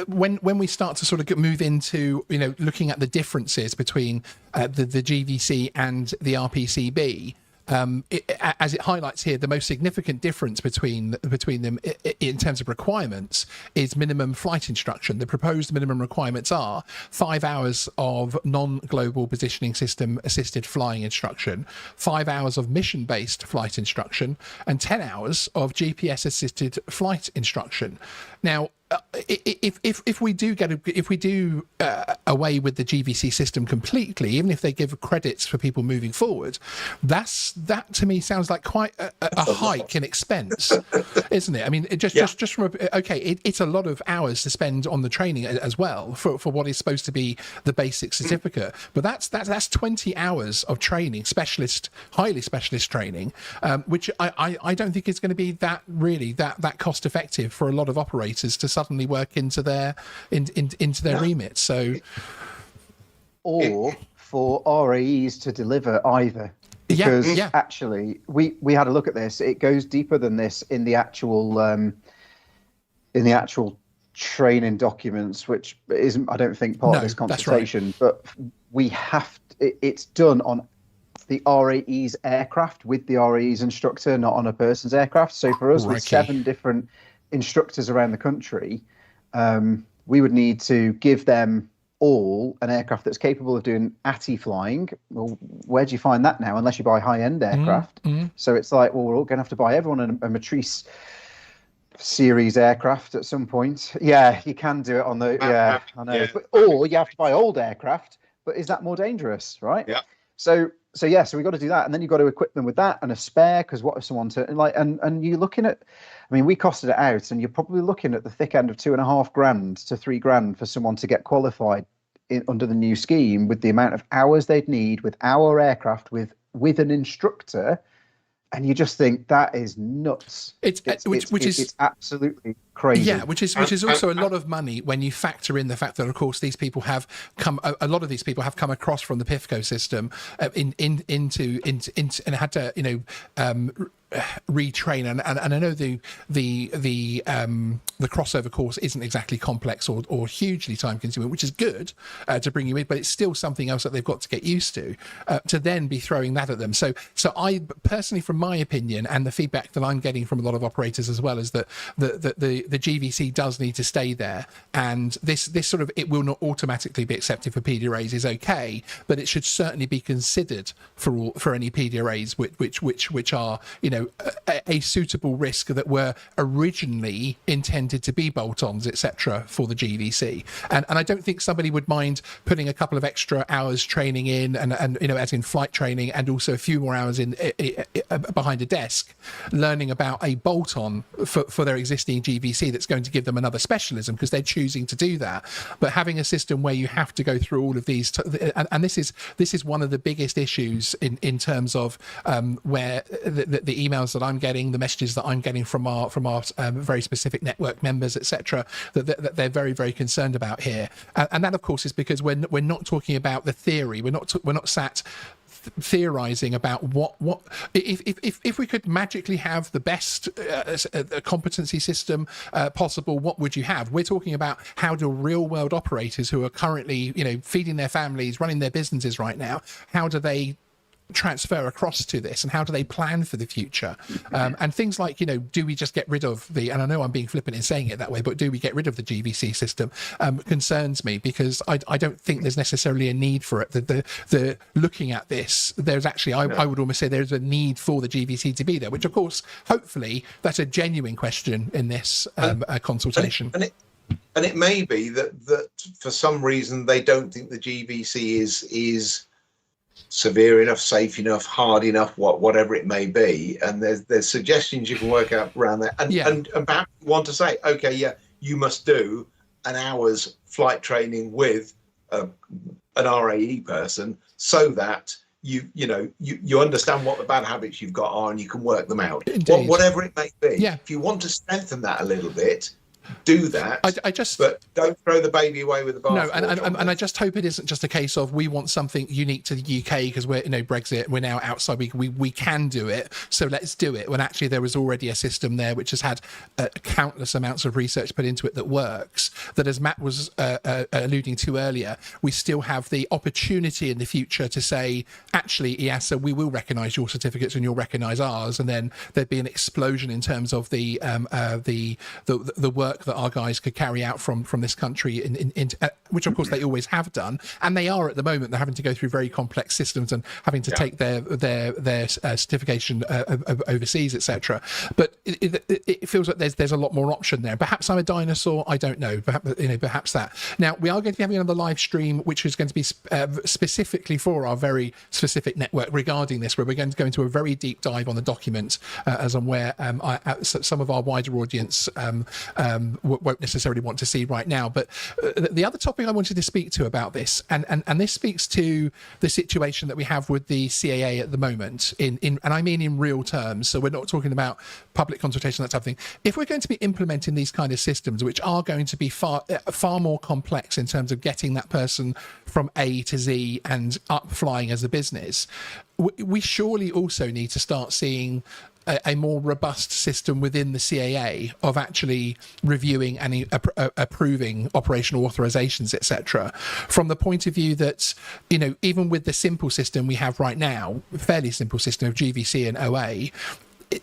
when we start to sort of move into, looking at the differences between the GVC and the RPCB, as it highlights here, the most significant difference between them in terms of requirements is minimum flight instruction. The proposed minimum requirements are 5 hours of non-global positioning system assisted flying instruction, 5 hours of mission-based flight instruction, and 10 hours of GPS assisted flight instruction. Now, if we do away with the GVC system completely, even if they give credits for people moving forward, that to me sounds like quite a hike in expense, isn't it? I mean, just from it's a lot of hours to spend on the training as well for what is supposed to be the basic certificate, but that's 20 hours of training, highly specialist training, which I don't think is going to be that cost effective for a lot of operators to suddenly work into their remit. So, or for RAEs to deliver either, because actually we had a look at this. It goes deeper than this in the actual training documents, which isn't, I don't think, part of this consultation. Right. But we have it's done on the RAE's aircraft with the RAE's instructor, not on a person's aircraft. So for us, with 7 different instructors around the country, we would need to give them all an aircraft that's capable of doing ATI flying. Well, where do you find that now, unless you buy high-end aircraft? So it's like, well, we're all going to have to buy everyone a Matrice series aircraft at some point. Yeah, you can do it on the I know. Yeah. Or you have to buy old aircraft, but is that more dangerous, right? Yeah. So we've got to do that, and then you've got to equip them with that and a spare, because what if someone and you're looking at, I mean, we costed it out, and you're probably looking at the thick end of $2,500 to $3,000 for someone to get qualified under the new scheme, with the amount of hours they'd need with our aircraft with an instructor. And you just think that is nuts. It's absolutely crazy. Yeah, which is also a lot of money when you factor in the fact that, of course, these people have come. A lot of these people have come across from the PIFCO system into and had to retrain, and I know the crossover course isn't exactly complex or hugely time consuming, which is good to bring you in, but it's still something else that they've got to get used to then be throwing that at them. So I personally, from my opinion, and the feedback that I'm getting from a lot of operators as well, is that the GVC does need to stay there, and this sort of, it will not automatically be accepted for PDRAs is okay, but it should certainly be considered for any PDRAs which are a suitable risk that were originally intended to be bolt-ons, etc., for the GVC. And I don't think somebody would mind putting a couple of extra hours training in, and as in flight training, and also a few more hours in behind a desk, learning about a bolt-on for their existing GVC that's going to give them another specialism, because they're choosing to do that. But having a system where you have to go through all of these, and this is one of the biggest issues in terms of where the emails that I'm getting, the messages that I'm getting from our very specific network members, etc., that they're very, very concerned about here. And that, of course, is because we're not talking about the theory. We're not sat theorizing about what if we could magically have the best competency system possible, what would you have? We're talking about how do real world operators who are currently feeding their families, running their businesses right now, how do they transfer across to this, and how do they plan for the future? And things like, do we just get rid of and I know I'm being flippant in saying it that way, but do we get rid of the GVC system concerns me, because I don't think there's necessarily a need for it. The looking at this, there's actually, I would almost say there's a need for the GVC to be there, which of course, hopefully, that's a genuine question in this consultation. And it may be that for some reason they don't think the GVC is severe enough, safe enough, hard enough, whatever it may be. And there's suggestions you can work out around that. And perhaps you want to say, okay, yeah, you must do an hour's flight training with an RAE person, so that you understand what the bad habits you've got are and you can work them out. Whatever it may be. Yeah. If you want to strengthen that a little bit, do that. But don't throw the baby away with the bathwater. No, and I just hope it isn't just a case of we want something unique to the UK because we're Brexit, we're now outside, we can do it, so let's do it, when actually there is already a system there which has had countless amounts of research put into it that works, that, as Matt was alluding to earlier, we still have the opportunity in the future to say, actually, EASA, we will recognise your certificates and you'll recognise ours, and then there'd be an explosion in terms of the work that our guys could carry out from this country, which of course they always have done, and they are at the moment. They're having to go through very complex systems and having to take their certification overseas, etc. But it feels like there's a lot more option there. Perhaps I'm a dinosaur. I don't know. Perhaps that. Now we are going to be having another live stream, which is going to be specifically for our very specific network regarding this, where we're going to go into a very deep dive on the document, as I'm aware some of our wider audience won't necessarily want to see right now. But the other topic I wanted to speak to about this, and this speaks to the situation that we have with the CAA at the moment, and I mean in real terms, so we're not talking about public consultation, that type of thing. If we're going to be implementing these kind of systems, which are going to be far more complex in terms of getting that person from A to Z and up flying as a business, we surely also need to start seeing a more robust system within the CAA of actually reviewing and approving operational authorizations, etc. From the point of view that, even with the simple system we have right now, fairly simple system of GVC and OA,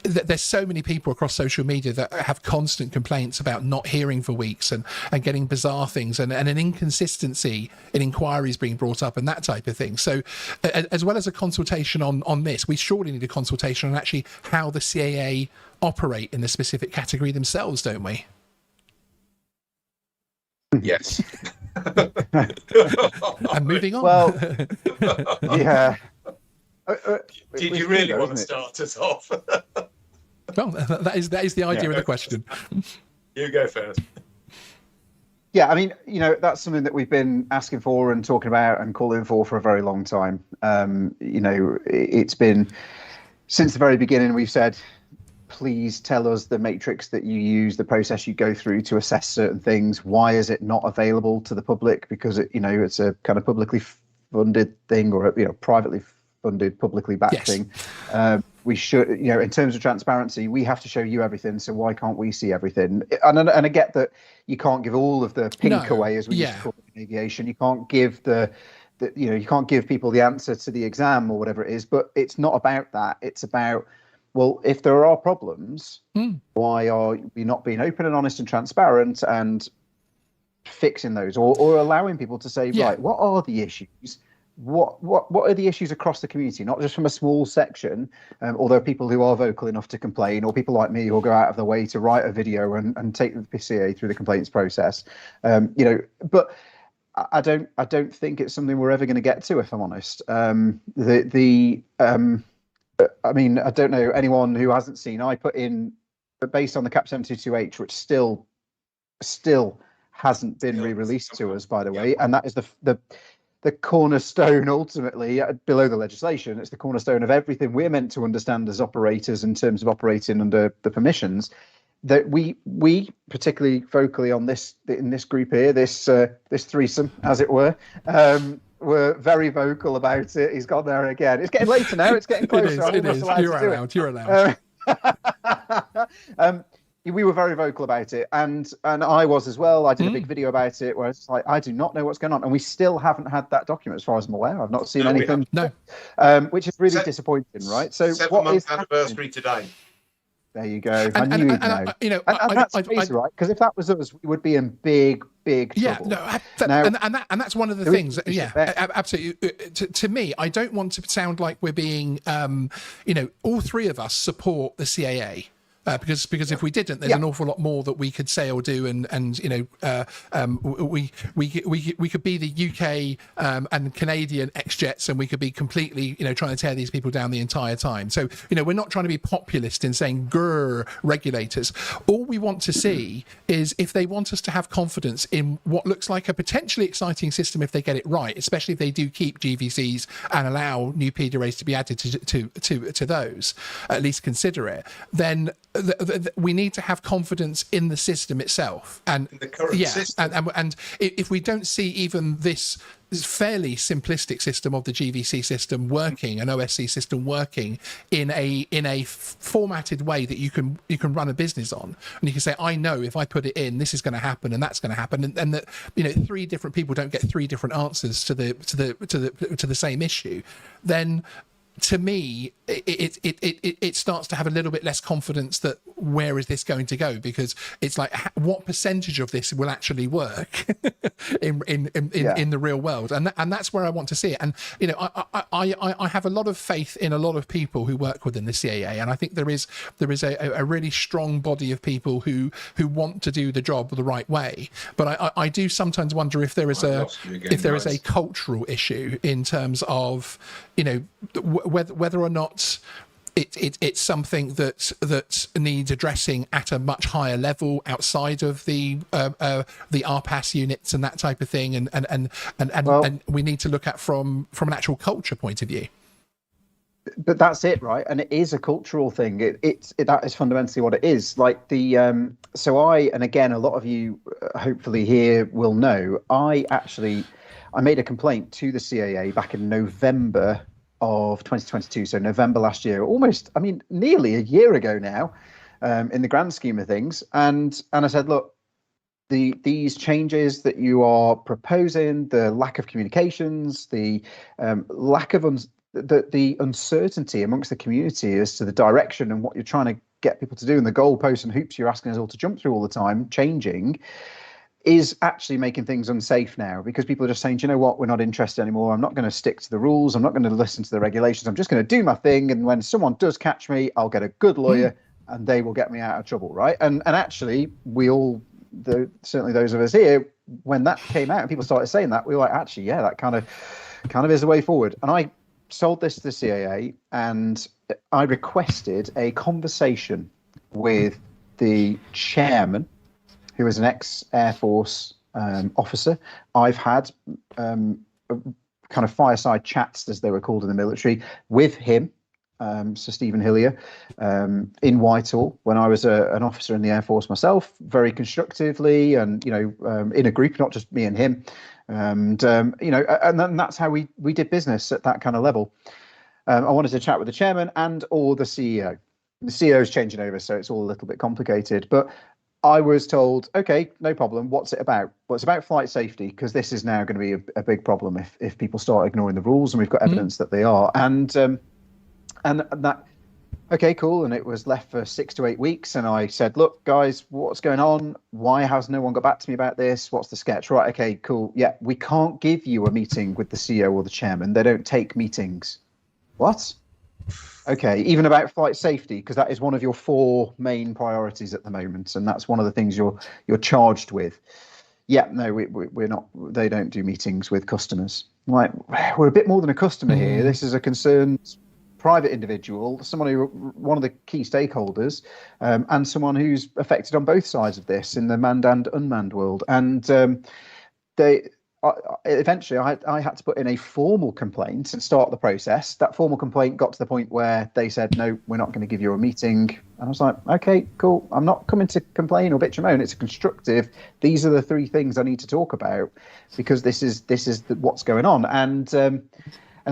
there's so many people across social media that have constant complaints about not hearing for weeks and getting bizarre things and an inconsistency in inquiries being brought up and that type of thing. So as well as a consultation on this, we surely need a consultation on actually how the CAA operate in the specific category themselves, don't we? Yes. And moving on. Well, yeah. Did you really want to start us off? Well, that is the idea of the question. You go first. Yeah, I mean, that's something that we've been asking for and talking about and calling for a very long time. It's been since the very beginning. We've said, please tell us the matrix that you use, the process you go through to assess certain things. Why is it not available to the public? Because it's a kind of publicly funded thing, or privately funded, publicly backed thing. We should, in terms of transparency, we have to show you everything. So why can't we see everything? And I get that you can't give all of the pink away, as we used to call it in aviation. You can't give you can't give people the answer to the exam or whatever it is. But it's not about that. It's about, well, if there are problems, why are we not being open and honest and transparent and fixing those, or allowing people to say, right, what are the issues? What are the issues across the community, not just from a small section, although people who are vocal enough to complain, or people like me who will go out of their way to write a video and take the PCA through the complaints process. But I don't think it's something we're ever going to get to, if I'm honest. I mean, I don't know anyone who hasn't seen. I put in, based on the CAP 722H, which still hasn't been re-released to us, by the way, and that is the cornerstone, ultimately, below the legislation. It's the cornerstone of everything we're meant to understand as operators in terms of operating under the permissions. That we particularly vocally on this, in this group here, this threesome, as it were, were very vocal about it. He's gone there again. It's getting later now. It's getting closer. It is. You're allowed. We were very vocal about it, and I was as well. I did a big video about it where it's like, I do not know what's going on, and we still haven't had that document, as far as I'm aware. I've not seen anything. No. Which is really disappointing, right? So 7-month anniversary today. There you go. I knew you'd know. And that's crazy, right? Because if that was us, we would be in big trouble. And that's one of the things. Absolutely. To me, I don't want to sound like we're being, all three of us support the CAA. because if we didn't, there's an awful lot more that we could say or do, and we could be the UK and Canadian ex-jets, and we could be completely trying to tear these people down the entire time. So we're not trying to be populist in saying grrr regulators. All we want to see is if they want us to have confidence in what looks like a potentially exciting system if they get it right, especially if they do keep GVCs and allow new PED arrays to be added to those, at least consider it, then we need to have confidence in the system itself. And the current system. And if we don't see even this fairly simplistic system of the GVC system working, an OSC system working in a formatted way that you can run a business on, and you can say, I know if I put it in, this is going to happen and that's going to happen, and that three different people don't get three different answers to the same issue, then to me, it starts to have a little bit less confidence that where is this going to go, because it's like what percentage of this will actually work in the real world, and that's where I want to see it. And I have a lot of faith in a lot of people who work within the CAA, and I think there is a really strong body of people who want to do the job the right way. But I do sometimes wonder if there is a cultural issue in terms of whether or not it's something that needs addressing at a much higher level outside of the RPAS units and that type of thing, and we need to look at from an actual culture point of view. But that's it, right? And it is a cultural thing. That is fundamentally what it is. Like and again, a lot of you hopefully here will know, I made a complaint to the CAA back in November of 2022, so November last year, nearly a year ago now, in the grand scheme of things, and I said, look, these changes that you are proposing, the lack of communications, the lack of the uncertainty amongst the community as to the direction and what you're trying to get people to do, and the goalposts and hoops you're asking us all to jump through all the time changing, is actually making things unsafe now, because people are just saying, do you know what, we're not interested anymore. I'm not going to stick to the rules. I'm not going to listen to the regulations. I'm just going to do my thing. And when someone does catch me, I'll get a good lawyer and they will get me out of trouble, right? And actually, we all, certainly those of us here, when that came out and people started saying that, we were like, actually, yeah, that kind of is the way forward. And I sold this to the CAA, and I requested a conversation with the chairman, who is an ex-Air Force officer. I've had kind of fireside chats, as they were called in the military, with him, Sir Stephen Hillier, in Whitehall, when I was an officer in the Air Force myself, very constructively, and in a group, not just me and him, and then that's how we did business at that kind of level. I wanted to chat with the chairman or the CEO. The CEO is changing over, so it's all a little bit complicated, but I was told, okay, no problem. What's it about? Well, it's about flight safety, because this is now going to be a big problem if people start ignoring the rules, and we've got evidence that they are. And that, okay, cool. And it was left for 6 to 8 weeks. And I said, look, guys, what's going on? Why has no one got back to me about this? What's the sketch? Right, okay, cool. Yeah, we can't give you a meeting with the CEO or the chairman. They don't take meetings. What? Okay, even about flight safety, because that is one of your 4 main priorities at the moment, and that's one of the things you're charged with. Yeah, no, we're not. They don't do meetings with customers. Like, we're a bit more than a customer here. This is a concerned private individual, one of the key stakeholders, and someone who's affected on both sides of this in the manned and unmanned world. And eventually I had to put in a formal complaint and start the process. That formal complaint got to the point where they said, no, we're not going to give you a meeting. And I was like, okay, cool. I'm not coming to complain or bitch and moan. It's constructive. These are the 3 things I need to talk about, because this is what's going on. And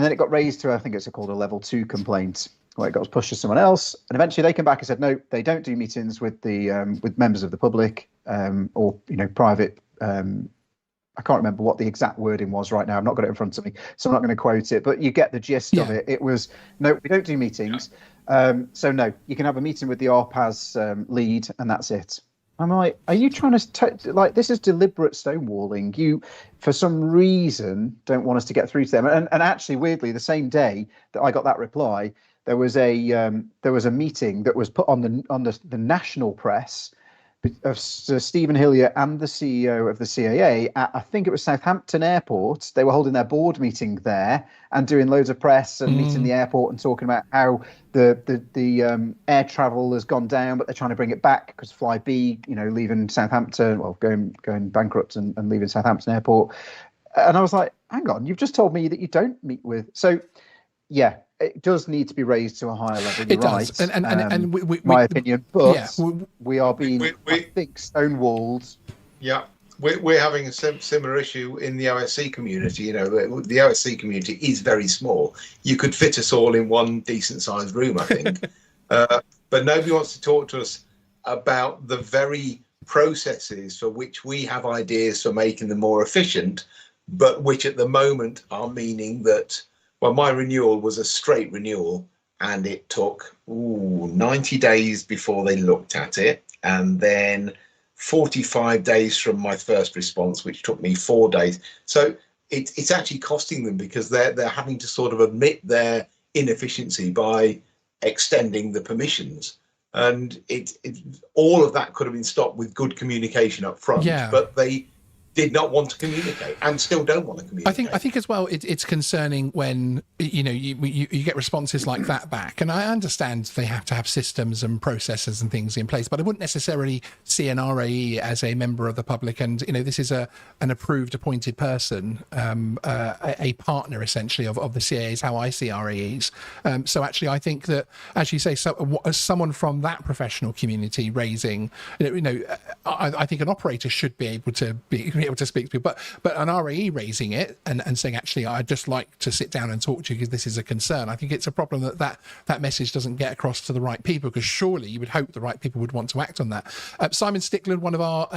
then it got raised to, I think it's called a level 2 complaint, where it got pushed to someone else. And eventually they came back and said, no, they don't do meetings with with members of the public, or private. I can't remember what the exact wording was right now. I've not got it in front of me, so I'm not going to quote it, but you get the gist of it. It was, no, we don't do meetings. So no, you can have a meeting with the RPAS lead, and that's it. I'm like, are you trying to, this is deliberate stonewalling. You, for some reason, don't want us to get through to them. And actually, weirdly, the same day that I got that reply, there was a meeting that was put on the national press of Sir Stephen Hillier and the CEO of the CAA at, I think it was Southampton Airport. They were holding their board meeting there and doing loads of press and meeting the airport and talking about how the air travel has gone down, but they're trying to bring it back because Flybe, leaving Southampton, well, going bankrupt and leaving Southampton Airport. And I was like, hang on, you've just told me that you don't meet with. So, yeah, it does need to be raised to a higher level. You're right. And my opinion, but yeah, we are being, I think, stonewalled. Yeah, we're having a similar issue in the OSC community. The OSC community is very small. You could fit us all in one decent-sized room, I think. But nobody wants to talk to us about the very processes for which we have ideas for making them more efficient, but which at the moment are meaning that, well, my renewal was a straight renewal and it took 90 days before they looked at it, and then 45 days from my first response, which took me 4 days. So it's actually costing them because they're having to sort of admit their inefficiency by extending the permissions. And all of that could have been stopped with good communication up front, but they did not want to communicate and still don't want to communicate. I think as well, it's concerning when you get responses like that back, and I understand they have to have systems and processes and things in place, but I wouldn't necessarily see an RAE as a member of the public, and this is an approved appointed person, a partner essentially of the CAA is how I see RAEs. So actually, I think that, as you say, as someone from that professional community raising, I think an operator should be able to speak to people, but an RAE raising it and saying, actually, I'd just like to sit down and talk to you because this is a concern. I think it's a problem that message doesn't get across to the right people, because surely you would hope the right people would want to act on that. Simon Stickland, one of our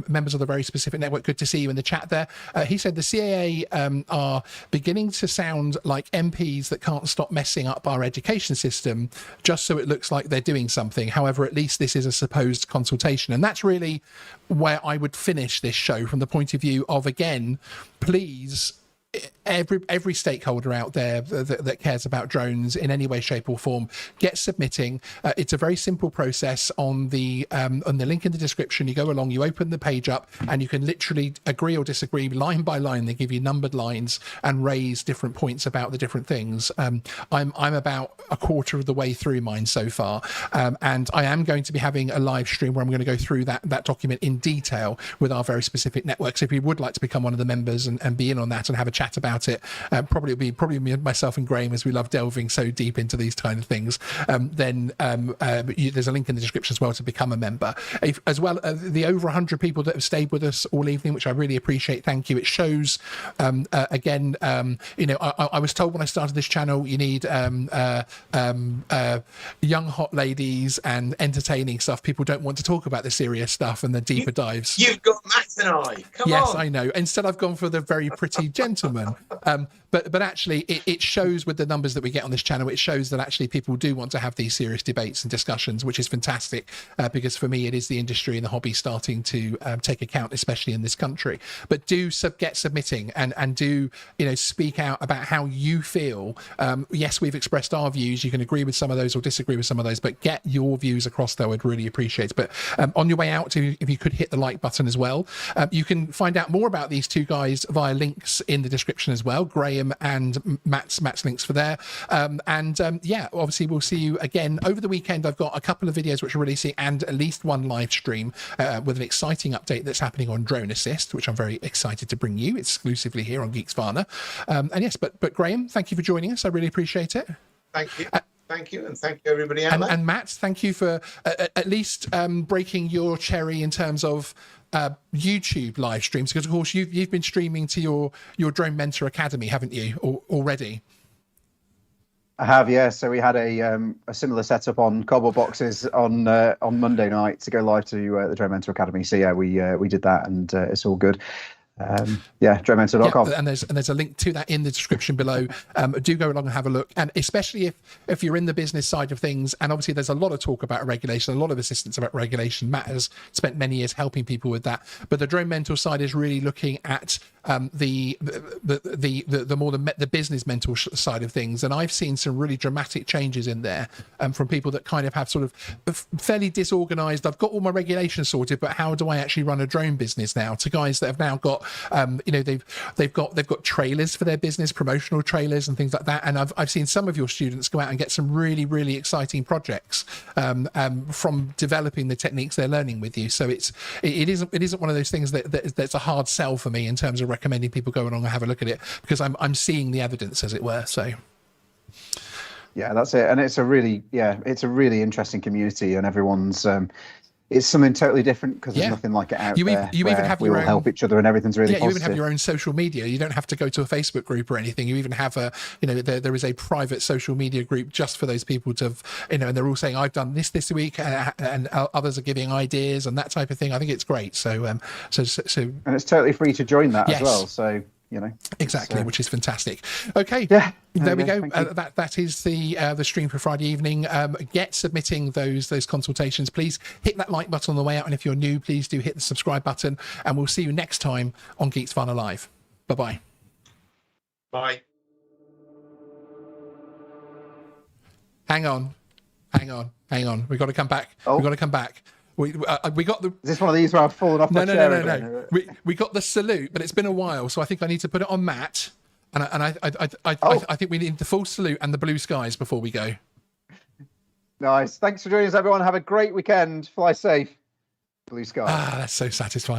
members of the Very Specific Network, good to see you in the chat there. He said the CAA are beginning to sound like MPs that can't stop messing up our education system just so it looks like they're doing something. However, at least this is a supposed consultation. And that's really where I would finish this show, from the point of view of, again, please, every stakeholder out there that cares about drones in any way, shape or form, get submitting. It's a very simple process. On the link in the description, you go along, you open the page up, and you can literally agree or disagree line by line. They give you numbered lines and raise different points about the different things. I'm about a quarter of the way through mine so far, and I am going to be having a live stream where I'm going to go through that document in detail with our Very Specific Network. So if you would like to become one of the members and be in on that and have a chat about it, probably me, myself and Graham, as we love delving so deep into these kind of things, then there's a link in the description as well to become a member. As well, the over 100 people that have stayed with us all evening, which I really appreciate, thank you. It shows, again, I was told when I started this channel, you need young hot ladies and entertaining stuff. People don't want to talk about the serious stuff and the deeper dives. You've got Matt and I. Come on. Yes, I know. Instead, I've gone for the very pretty gentleman. But actually, it shows with the numbers that we get on this channel, it shows that actually people do want to have these serious debates and discussions, which is fantastic, because for me, it is the industry and the hobby starting to take account, especially in this country. But do get submitting and do speak out about how you feel. Yes, we've expressed our views. You can agree with some of those or disagree with some of those, but get your views across, though. I'd really appreciate it. But on your way out, if you could hit the like button as well. You can find out more about these two guys via links in the description as well. Graham and Matt's links for there. Yeah, obviously we'll see you again over the weekend. I've got a couple of videos which are releasing and at least one live stream with an exciting update that's happening on Drone Assist, which I'm very excited to bring you exclusively here on Geeksvana. And yes, but Graham, thank you for joining us. I really appreciate it. Thank you. Thank you, and thank you everybody out there. And Matt, thank you for at least breaking your cherry in terms of YouTube live streams, because of course you've been streaming to your Drone Mentor Academy, haven't you, already? I have, yeah. So we had a similar setup on cardboard boxes on Monday night to go live to the Drone Mentor Academy. So yeah, we did that, and it's all good. dronementor.com. Yeah, and there's a link to that in the description below. Do go along and have a look, and especially if you're in the business side of things, and obviously there's a lot of talk about regulation, a lot of assistance about regulation. Matt has spent many years helping people with that, but the drone mentor side is really looking at the more the business mentor side of things, and I've seen some really dramatic changes in there from people that kind of have sort of fairly disorganized. I've got all my regulations sorted, but how do I actually run a drone business now? To guys that have now got they've got trailers for their business, promotional trailers and things like that. And I've seen some of your students go out and get some really, really exciting projects from developing the techniques they're learning with you. So it isn't one of those things that's a hard sell for me in terms of recommending people go along and have a look at it, because I'm seeing the evidence, as it were. So yeah, that's it. And it's a really interesting community, and everyone's it's something totally different, because there's nothing like it out there. You even have your own, help each other, and everything's really positive. You even have your own social media. You don't have to go to a Facebook group or anything. You even have there is a private social media group just for those people to, and they're all saying, I've done this week, and others are giving ideas and that type of thing. I think it's great. So and it's totally free to join that as well. So exactly, which is fantastic. Okay, there we go. That is the stream for Friday evening. Get submitting those consultations. Please hit that like button on the way out, and if you're new, please do hit the subscribe button, and we'll see you next time on Geeksvana Live. Bye. Hang on. We've got to come back. We've got to come back. We got the. Is this one of these where I've fallen off my chair? No. We got the salute, but it's been a while, so I think I need to put it on Matt, and I think we need the full salute and the blue skies before we go. Nice. Thanks for joining us, everyone. Have a great weekend. Fly safe. Blue skies. That's so satisfying.